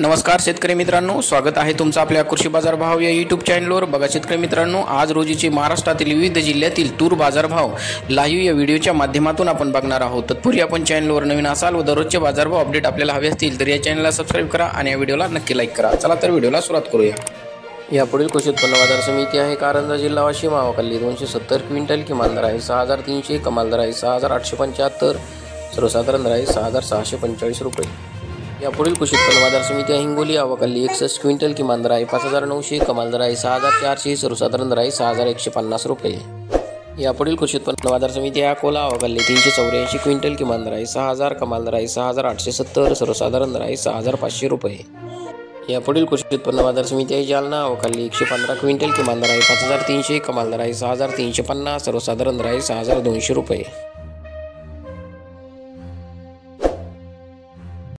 नमस्कार शेतकरी मित्रांनो, स्वागत आहे तुमचं आपल्या कृषी बाजार भाव या यूट्यूब चॅनलवर। बघा शेतकरी मित्रांनो, आज रोजीचे महाराष्ट्रातील विविध जिल्ह्यातील तूर बाजारभाव लाईव्ह या व्हिडिओच्या माध्यमातून आपण बघणार आहोत। तत्पूर्वी आपण चॅनलवर नवीन असाल व दररोजचे बाजारभाव अपडेट आपल्याला हवे असतील तर या चॅनलला सबस्क्राइब करा आणि या व्हिडिओला नक्की लाईक करा। चला तर व्हिडिओला सुरुवात करूया। यापुढील कृषी उत्पन्न बाजार समिती आहे कारंजा जिल्हा वाशिम। आवकाली 270 क्विंटल, किमान दर आहे 6300, कमाल दर आहे 6875, सर्वसाधारण दर आहे 6645 रुपये। यापुढील कृषी उत्पन्न बाजार समिती आहे हिंगोली। आवकाली 61 क्विंटल, किमान दर आहे 5900, कमाल दर आहे 6400, सर्वसाधारण दर आहे 6150 रुपये। यापुढील कृषी उत्पन्न बाजार समिती आहे अकोला। आवकाली 384 क्विंटल, किमान दर आहे 6000, कमाल दर आहे 6870, सर्वसाधारण दर आहे 6500 रुपये। यापुढील कृषी उत्पन्न बाजार समिती आहे जालना। आवकाली 115 क्विंटल, किमान दर आहे 5300, कमाल दर आहे 6350, सर्वसाधारण दर आहे 6200 रुपये।